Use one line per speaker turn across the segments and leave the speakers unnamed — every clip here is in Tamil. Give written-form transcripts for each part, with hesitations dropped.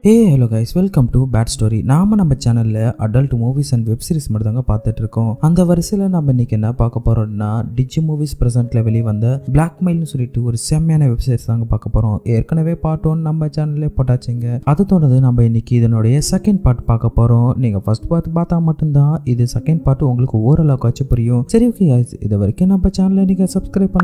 Hello guys, welcome to bad story. நம்ம சேனல்ல adult movies and web series மட்டும் தாங்க பார்த்துட்டு இருக்கோம். அந்த வரிசையில் நம்ம இன்னைக்கு என்ன பார்க்க போறோம்னா, டிஜி மூவிஸ் பிரசன்ட்ல வெளியே வந்த பிளாக்மெயில்னு சொல்லிட்டு ஒரு செம்மையான வெப் சீரிஸ் தாங்க பார்க்க போறோம். ஏற்கனவே பார்ட் 1 நம்ம சேனல்ல போட்டாச்சுங்க. அதை தொடர்ந்து நம்ம இன்னைக்கு இதனுடைய செகண்ட் பார்ட் பார்க்க போறோம். நீங்க ஃபர்ஸ்ட் பார்ட் பார்த்தா மட்டும்தான் இது செகண்ட் பார்ட் உங்களுக்கு ஓரளவுக்காச்சும் புரியும். சரி, ஓகே கைஸ், இது வரைக்கும் நம்ம சேனல்ல நீங்க சப்ஸ்கிரைப்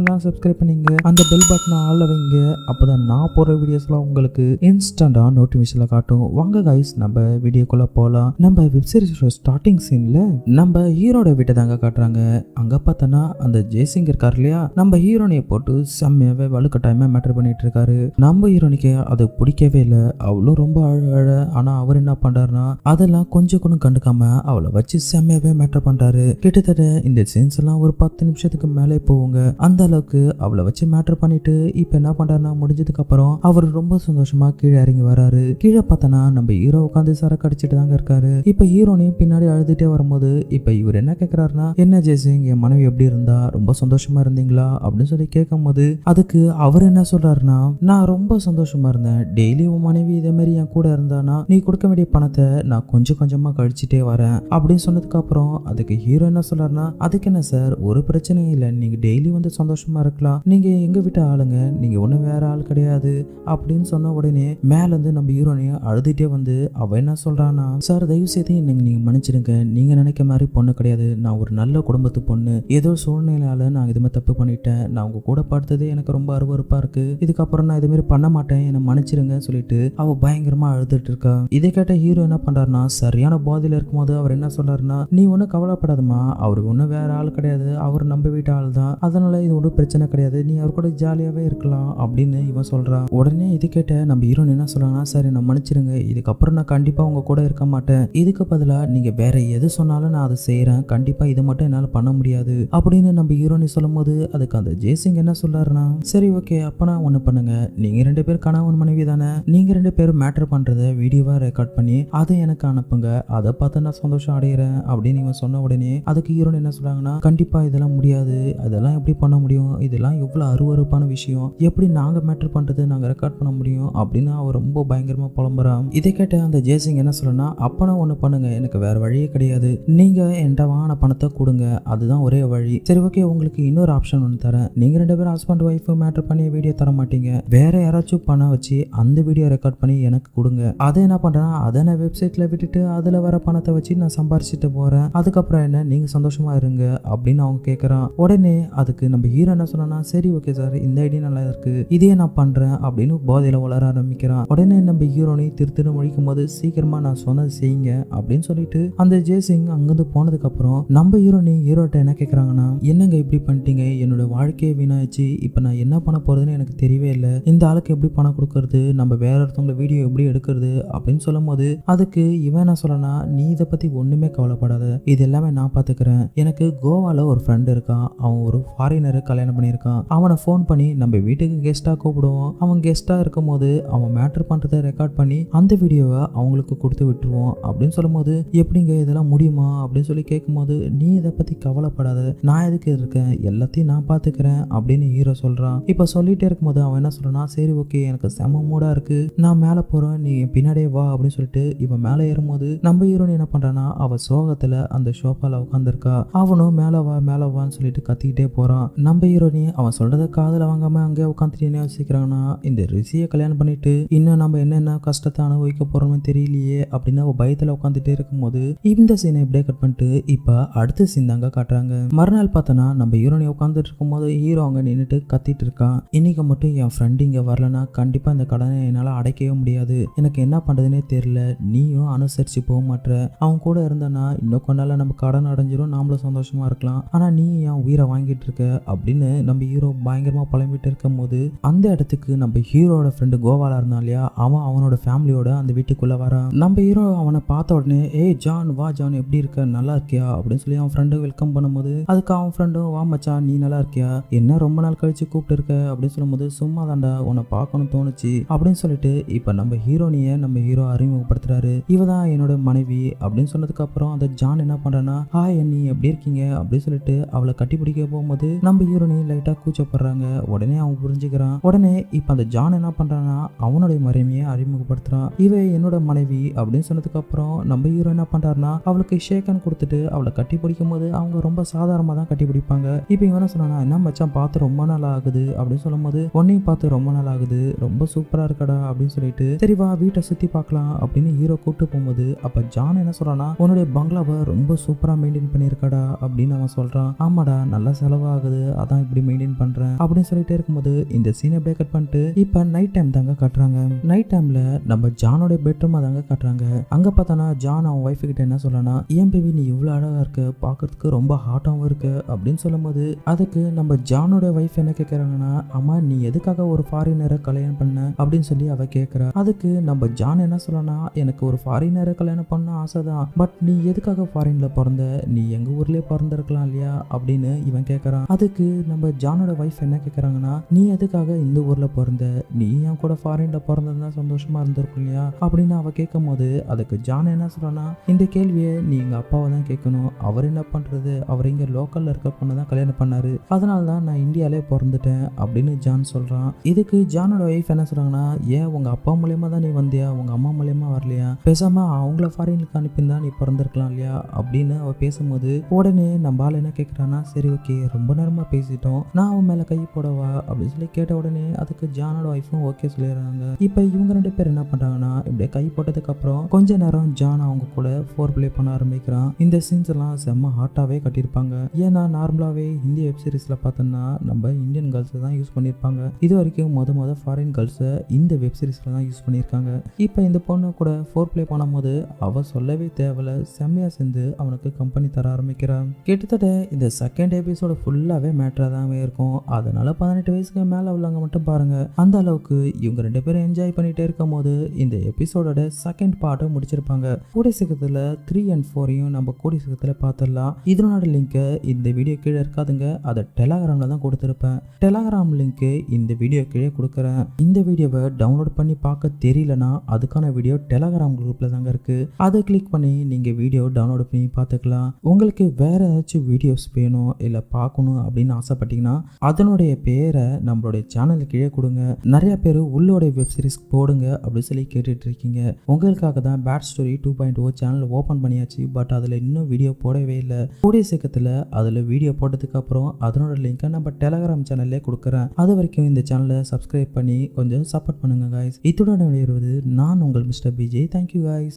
பண்ணீங்க, அந்த பெல் பட்டனை ஆல்ல வைங்க. அப்பதான் நான் போடுற வீடியோஸ்லாம் உங்களுக்கு இன்ஸ்டன்டா நோட்டிஃபிகேஷன்ல காட்டும். வாங்க கைஸ், நம்ம வீடியோக்குள்ள போலாம். நம்ம வெப் சீரிஸோட ஸ்டார்டிங் சீன்ல நம்ம ஹீரோட வீட்டை தாங்க காட்டுறாங்க. அங்க பார்த்தனா அந்த ஜெய்சிங் இருக்காரு இல்லையா, நம்ம ஹீரோனியை போட்டு செம்மையாவே வலுக்கட்டாயமா மேட்டர் பண்ணிட்டு இருக்காரு. நம்ம ஹீரோனிக்கு அது பிடிக்கவே இல்லை. அவளும் ரொம்ப அழ. ஆனா அவர் என்ன பண்றாருன்னா, அதெல்லாம் கொஞ்சம் கூட கண்டுக்காம அவளை வச்சு செம்மையாவே மேட்டர் பண்றாரு. கிட்டத்தட்ட இந்த சீன்ஸ் எல்லாம் ஒரு 10 நிமிஷத்துக்கு மேலே போவுங்க. அந்த அளவுக்கு அவளை வச்சு மேட்டர் பண்ணிட்டு இப்ப என்ன பண்றாருன்னா, முடிஞ்சதுக்கு அப்புறம் அவர் ரொம்ப சந்தோஷமா கீழே இறங்கி வராரு. கீழே பார்த்தனா நம்ம ஹீரோ உட்காந்து சரக்கு அடிச்சுட்டு தாங்க இருக்காரு. இப்ப ஹீரோனையும் பின்னாடி அழுதுட்டே வரும்போது இப்ப இவர் என்ன கேட்கிறாருன்னா, என்ன ஜெய்சிங், என் மனைவி எப்படி இருந்தா, ரொம்ப சந்தோஷமா இருந்தீங்களா அப்படின்னு சொல்லி கேட்கும் போது அதுக்கு அவர் என்ன சொல்றாருன்னா, நான் ரொம்ப சந்தோஷமா இருந்தேன். டெய்லி உன் மனைவி இதே மாதிரி என் கூட இருந்தானா நீ கொடுக்க வேண்டிய பணத்தை நான் கொஞ்சம் கொஞ்சமா கழிச்சுட்டே வரேன் அப்படின்னு சொன்னதுக்கு அப்புறம் அதுக்கு ஹீரோ என்ன சொல்றாருன்னா, அதுக்கு என்ன சார், ஒரு பிரச்சனையும் இல்லை, நீங்க டெய்லி வந்து சந்தோஷமா இருக்கலாம், நீங்க எங்க வீட்டு ஆளுங்க, நீங்க ஒன்னும் வேற ஆள் கிடையாது அப்படின்னு சொன்ன உடனே மேல இருந்து நம்ம ஹீரோனையும் அழுதுட்டே வந்து அவ என்ன சொல்றானா, சார் தயவு செய்து நீங்க மன்னிச்சிடுங்க, நீங்க நினைக்க மாதிரி பொண்ணு கிடையாது, நான் ஒரு நல்ல குடும்பத்து பொண்ணு, ஏதோ சூழ்நிலையால நான் இது மாதிரி தப்பு பண்ணிட்டேன், நான் உங்க கூட பார்த்தது எனக்கு ரொம்ப அருவருப்பா இருக்கு, இதுக்கப்புறம் நான் இது மாதிரி பண்ண மாட்டேன், என்னை மன்னிச்சிடுங்க சொல்லிட்டு அவ பயங்கரமா அழுதுட்டு இருக்கா. இதை கேட்ட ஹீரோ என்ன பண்றாருன்னா, சரியான போதையில இருக்கும்போது அவர் என்ன சொல்றாருன்னா, நீ ஒன்னும் கவலைப்படாதமா, அவரு ஒன்னும் வேற ஆள் கிடையாது, அவர் நம்ம வீட்டு ஆள் தான், அதனால இது ஒன்றும் பிரச்சனை கிடையாது, நீ அவர் கூட ஜாலியாவே இருக்கலாம் அப்படின்னு இவன் சொல்றான். உடனே இது கேட்ட நம்ம ஹீரோன் என்ன சொல்றாங்கன்னா, சரி நான் மன்னிச்சிருங்க, இதுக்கப்புறம் நான் கண்டிப்பா உங்க கூட இருக்க மாட்டேன், இதுக்கு பதிலா நீங்க வேற எது சொன்னாலும் நான் அதை செய்யறேன், கண்டிப்பா இதை மட்டும் என்னால பண்ண முடியாது அப்படின்னு நம்ம ஹீரோனி சொல்லும் போது அதுக்கு அந்த ஜெய்சிங் என்ன சொல்றாருன்னா, சரி ஓகே, அப்ப நான் ஒண்ணு பண்ணுங்க, நீங்க 2 பேரும் கணவன் மனைவி தானே, நீங்க 2 பேரும் மேட்டர் பண்றத வீடியோவா ரெக்கார்ட் பண்ணி அதை எனக்கு அனுப்புங்க, அதை பார்த்து நான் சந்தோஷம் அடைகிறேன் அப்படின்னு இவன் சொன்ன உடனே அதுக்கு ஹீரோன் என்ன சொல்றாங்கன்னா, கண்டிப்பா இதெல்லாம் முடியாது, அதெல்லாம் எப்படி பண்ண முடியும், இதெல்லாம் எவ்வளவு அருவருப்பான விஷயம், எப்படி நாங்க மேட்டர் பண்றது நாங்க ரெக்கார்ட் பண்ண முடியும் அப்படின்னு அவர் ரொம்ப பயங்கரமா புலம்புறான். இதை கேட்ட அந்த ஜெய்சிங் என்ன சொல்றனா, அப்பனா ஒண்ணு பண்ணுங்க, எனக்கு வேற வழியே கிடையாது, நீங்க என்கிட்ட வாங்கின பணத்தை கொடுங்க, அதுதான் ஒரே வழி. சரி ஓகே, உங்களுக்கு இன்னொரு ஆப்ஷன் ஒன்று தரேன், நீங்க 2 பேரும் ஹஸ்பண்ட் ஒய்ஃப் மேட்டர் பண்ணி வீடியோ தர மாட்டீங்க, வேற யாராச்சும் பணம் வச்சு அந்த வீடியோ ரெக்கார்ட் பண்ணி எனக்கு கொடுங்க, அதை என்ன பண்றேன்னா அதை நான் வெப்சைட்ல விட்டுட்டு அதுல வர பணத்தை வச்சு நான் சம்பாரிச்சுட்டு போறேன், அதுக்கப்புறம் என்ன நீங்க சந்தோஷமா இருங்க அப்படின்னு அவங்க கேட்கறான். உடனே அதுக்கு நம்ம ஹீரோ என்ன சொன்னா, சரி ஓகே சார், இந்த ஐடியா நல்லா இருக்கு, இதே நான் பண்றேன் அப்படின்னு போதையில வளர ஆரம்பிக்கிறான். உடனே நம்ம ஹீரோனை திருத்திட்டு முடிக்கும் போது, சீக்கிரமா நான் சொன்னது செய்யுங்க அப்படின்னு சொல்லிட்டு அந்த ஜெய்சிங் அங்கிருந்து போனதுக்கு அப்புறம் நம்ம ஹீரோட்ட என்ன கேட்கறாங்கன்னா, என்னங்க இப்படி பண்ணிட்டீங்க, என்னோட வாழ்க்கையை வீணாச்சு, இப்ப நான் என்ன பண்ண போறதுன்னு எனக்கு தெரியவே இல்லை, இந்த ஆளுக்கு எப்படி பணம் கொடுக்கறது, நம்ம வேற ஒருத்தவங்க வீடியோ எப்படி எடுக்கிறது அப்படின்னு சொல்லும் போது அதுக்கு இவன் என்ன சொல்லனா, நீ இதை பத்தி ஒண்ணுமே கவலைப்படாத, இது எல்லாமே நான் பாத்துக்கிறேன், எனக்கு கோவால ஒரு ஃப்ரெண்ட் இருக்கான், அவன் ஒரு ஃபாரினரை கல்யாணம் பண்ணியிருக்கான், அவனை ஃபோன் பண்ணி நம்ம வீட்டுக்கு கெஸ்டா கூப்பிடுவோம், அவன் கெஸ்டா இருக்கும் போது அவன் மேட்டர் பண்றதை ரெக்கார்ட் பண்ணி அந்த வீடியோவை அவங்களுக்கு கொடுத்து விட்டுருவோம் அப்படின்னு சொல்லும் போது, எப்படிங்க இதெல்லாம் முடியுமா அப்படின்னு சொல்லி கேட்கும்போது, நீ இதை பத்தி கவலைப்படாத, நான் எதுக்கு இருக்கேன், எல்லாத்தையும் நான் பாத்துக்கிறேன் அப்படின்னு ஹீரோ சொல்றான். இப்ப சொல்லிட்டே இருக்கும்போது அவன் என்ன சொல்றான்னா, சரி ஓகே, எனக்கு செம மூடா இருக்கு, நான் மேல போறேன், நீ பின்னாடியே வா அப்படின்னு சொல்லிட்டு இவன் மேல ஏறும்போது நம்ம ஹீரோன் என்ன பண்றான்னா, அவ சோகத்துல அந்த ஷோஃபால உட்காந்துருக்கா, அவனும் மேல வான்னு சொல்லிட்டு கத்திக்கிட்டே போறான். நம்ம ஹீரோனி அவன் சொல்றத காதுல வாங்காம அங்கே உட்காந்துட்டு என்ன யோசிக்கிறாங்கன்னா, இந்த ரிஷியை கல்யாணம் பண்ணிட்டு இன்னும் நம்ம என்னென்ன கஷ்டத்தை அனுபவிக்க போறோம்னு தெரியலையே அப்படின்னு அவ பயத்துல உட்காந்துட்டே இருக்கும்போது இந்த சீனை இப்படியே கட் பண்ணிட்டு இப்ப அடுத்த சீன் தாங்க காட்டுறாங்க. மறுநாள் பார்த்தனா நம்ம ஹீரோனி உட்காந்துட்டு இருக்கும் போது ஹீரோ அங்க நின்றுட்டு கத்திட்டு இருக்கான், இன்னைக்கு மட்டும் என் ஃப்ரெண்ட் இங்க வரலன்னா கண்டிப்பா இந்த கடனை என்னால அடைக்கவே முடியாது, எனக்கு என்ன பண்றதுன்னே தெரியல, நீயும் அனுசரிச்சு போக மாட்ட, அவன் கூட இருந்தானா இன்னும் கொண்டால நம்ம கடன் அடைஞ்சிரும், நாமளும் சந்தோஷமா இருக்கலாம், ஆனா நீ என் உயிரை வாங்கிட்டு இருக்க அப்படின்னு நம்ம ஹீரோ பயங்கரமா புலம்பிட்டு இருக்கும் போது அந்த இடத்துக்கு நம்ம ஹீரோட ஃப்ரெண்டு கோவால இருந்தான் இல்லையா, அவனோட ஃபேமிலியோட அந்த வீட்டுக்குள்ள வரான். நம்ம ஹீரோ அவனை பார்த்த உடனே ஏய் ஜான் வா ஜான் எப்படி இருக்க நல்லா இருக்கியா அப்படின்னு சொல்லி அவன் ஃப்ரெண்டு வெல்கம் பண்ணும்போது அதுக்கு அவன் ஃப்ரெண்டும் வா மச்சான் நீ நல்லா இருக்கியா என்ன ரொம்ப நாள் கழிச்சு கூப்பிட்டு இருக்க அப்படின்னு சொல்லும்போது சும்மா தாண்டா உன்னை பார்க்கணும் தோணுச்சு அப்படின்னு சொல்லிட்டு இப்ப நம்ம ஹீரோனிய நம்ம ஹீரோ அறிமுகப்படுத்துறாரு. இவதான் என்னோட மனைவி அப்படின்னு சொன்னதுக்கு அப்புறம் அந்த ஜான் என்ன பண்றான்னா ஹாய் அண்ணி எப்படி இருக்கீங்க அப்படின்னு சொல்லிட்டு அவளை கட்டி பிடிக்க போகும்போது நம்ம ஹீரோனி லைட்டா கூச்சப்படுறாங்க. உடனே அவன் புரிஞ்சுக்கிறான். உடனே இப்ப அந்த ஜான் என்ன பண்றான்னா அவனுடைய மனைவியை அறிமுகப்படுத்துறான். இவ என்னோட மனைவி அப்படின்னு சொன்னதுக்கு அப்புறம் நம்ம ஹீரோ என்ன பண்றாருன்னா அவளுக்கு ஷேக்கன் கொடுத்துட்டு அவளை கட்டி பிடிக்கும் போது அவங்க ரொம்ப சாதாரணமா தான் கட்டி பிடிப்பாங்க. இப்ப இவன் என்ன சொன்னா என்ன மச்சான் பார்த்து ரொம்ப நாள் ஆகுது அப்படின்னு சொல்லும் போது உன்னையும் பார்த்து ரொம்ப நாள் ஆகுது ரொம்ப சூப்பரா இருக்கடா அப்படின்னு சொல்லிட்டு சரி வா வீட்டை சுத்தி பார்க்கலாம் அப்படின்னு ஹீரோ கூப்பிட்டு போகும்போது அப்ப ஜான் என்ன சொல்றான்னா உன்னுடைய பங்களாவை ரொம்ப சூப்பரா மெயின்டைன் பண்ணிருக்கடா அப்படின்னு அவன் சொல்றான். ஆமாடா நல்லா செலவாகுது அதான் இப்படி மெயின்டைன் பண்றேன் அப்படின்னு சொல்லிட்டே இருக்கும்போது இந்த சீனை அப்படியே கட் பண்ணிட்டு இப்ப நைட் டைம் தாங்க காட்டுறாங்க. நைட் டைம்ல நம்ம ஜானோட பெட்ரூம் தாங்க காட்டுறாங்க. அங்க பார்த்தானா ஜான் அவன் ஒய்ஃப் கிட்ட என்ன சொல்லனா ஏன் பேபி நீ இவ்வளவு அழகா இருக்க பாக்குறதுக்கு ரொம்ப ஹாட்டாவும் இருக்கு அப்படின்னு சொல்லும் போது அதுக்கு நம்ம ஜானோட ஒய்ஃப் என்ன கேக்குறாங்கன்னா அம்மா நீ எதுக்காக ஒரு ஃபாரினரை கல்யாணம் பண்ண அப்படின்னு சொல்லி அவ கேக்குறா. அதுக்கு நம்ம ஜான் என்ன சொல்லனா எனக்கு ஒரு ஃபாரினரை கல்யாணம் பண்ண ஆசைதான் பட் நீ எதுக்காக ஃபாரின்ல பிறந்த நீ எங்க ஊர்லயே பிறந்திருக்கலாம் இல்லையா அப்படின்னு இவன் கேக்குறான். அதுக்கு நம்ம ஜானோட ஒய்ஃப் என்ன கேக்குறாங்கன்னா நீ எதுக்காக இந்த ஊர்ல பிறந்த நீ என் கூட ஃபாரின்ல பிறந்ததுன்னா சந்தோஷமா இருந்திருக்கும் இல்லையா அப்படின்னு அவ கேட்கும் போது அதுக்கு ஜான் என்ன சொல்றான்னா இந்த கேள்வியை நீ எங்க அப்பாவை தான் கேட்கணும் அவர் என்ன பண்றது அவர் இங்க லோக்கல்ல இருக்க பொண்ணை தான் கல்யாணம் பண்ணாரு அதனாலதான் நான் இந்தியாலே பிறந்துட்டேன் அப்படின்னு ஜான் சொல்றான். இதுக்கு ஜானோட ஒய்ஃப் என்ன சொல்றாங்கன்னா ஏன் உங்க அப்பா மூலியமா தான் நீ வந்தியா உங்க அம்மா மூலியமா வரலையா பேசாம அவங்கள ஃபாரினுக்கு அனுப்பியிருந்தா நீ பிறந்திருக்கலாம் இல்லையா அப்படின்னு அவ பேசும்போது உடனே நம்ம ஆள் என்ன கேட்கறான்னா சரி ஓகே ரொம்ப நேரமா பேசிட்டோம் நான் அவன் மேல கை போடவா அப்படின்னு சொல்லி கேட்ட உடனே அதுக்கு ஜானோட ஒய்ஃபும் ஓகே சொல்லிடுறாங்க. இப்ப இவங்க ரெண்டு பேர் என்ன பண்றாங்கன்னா இப்படியே கை போட்டதுக்கு அப்புறம் கொஞ்ச நேரம் ஜான் அவங்க கூட ஃபோர் பிளே பண்ண ஆரம்பிக்கிறான். இந்த சீன்ஸ் எல்லாம் செம்ம ஹாட்டாவே கட்டியிருப்பாங்க. ஏன்னா நார்மலாவே ஹிந்தி வெப் சீரிஸ்ல பார்த்தோம்னா நம்ம இந்தியன் கேர்ள்ஸ் தான் யூஸ் பண்ணியிருப்பாங்க. இது வரைக்கும் மொத ஃபாரின் கேர்ள்ஸை இந்த வெப் சீரிஸ்ல தான் யூஸ் பண்ணியிருக்காங்க. இப்ப இந்த பொண்ணு கூட ஃபோர் பிளே பண்ணும்போது அவ சொல்லவே தேவையில்ல செம்மையா சேர்ந்து அவனுக்கு கம்பெனி தர ஆரம்பிக்கிறான். கிட்டத்தட்ட இந்த செகண்ட் எபிசோட ஃபுல்லாவே மேட்டரா தான் இருக்கும். அதனால 18 வயசுக்கு மேல உள்ளவங்க மட்டும் பாருங்க. அந்த அளவுக்கு இவங்க ரெண்டு பேரும் என்ஜாய் பண்ணிட்டே இருக்கும் போது இந்த எபிசோடோட செகண்ட் பார்ட்டை முடிச்சிருப்பாங்க. கூடிய சீக்கிரத்துல 3 and 4 நம்ம கூடிய சீக்கிரத்துல பார்த்துடலாம். இதனோட லிங்க் இந்த வீடியோ கீழே இருக்காதுங்க அதை டெலகிராம்ல தான் கொடுத்துருப்பேன். டெலகிராம் லிங்க் இந்த வீடியோ கீழே கொடுக்குறேன். இந்த வீடியோவை டவுன்லோட் பண்ணி பார்க்க தெரியலனா அதுக்கான வீடியோ டெலகிராம் குரூப்ல தாங்க இருக்கு. அதை கிளிக் பண்ணி நீங்க வீடியோ டவுன்லோட் பண்ணி பார்த்துக்கலாம். உங்களுக்கு வேற ஏதாச்சும் வீடியோஸ் வேணும் இல்ல பார்க்கணும் அப்படின்னு ஆசைப்பட்டீங்கன்னா அதனுடைய பேரை நம்மளுடைய சேனலுக்கு கீழே கொடுங்க. நிறைய பேர் உள்ளோட வெப் சீரிஸ் போடுங்க அப்படின்னு சொல்லி கேட்டுட்டு இருக்கீங்க. உங்களுக்காக தான் பேட் ஸ்டோரி 2.0 சேனல் ஓபன் பண்ணியாச்சு. பட் அதுல இன்னும் வீடியோ போடவே இல்லை. கூடிய சீக்கிரத்துல அதுல வீடியோ போட்டதுக்கு அப்புறம் அதனோட லிங்கை நம்ம டெலகிராம் சேனல்லே கொடுக்குறேன். அது வரைக்கும் இந்த சேனலை சப்ஸ்கிரைப் பண்ணி கொஞ்சம் சப்போர்ட் பண்ணுங்க गाइस. இத்துடன் விடைபெறுவது நான் உங்கள் மிஸ்டர் பிஜே. Thank you guys.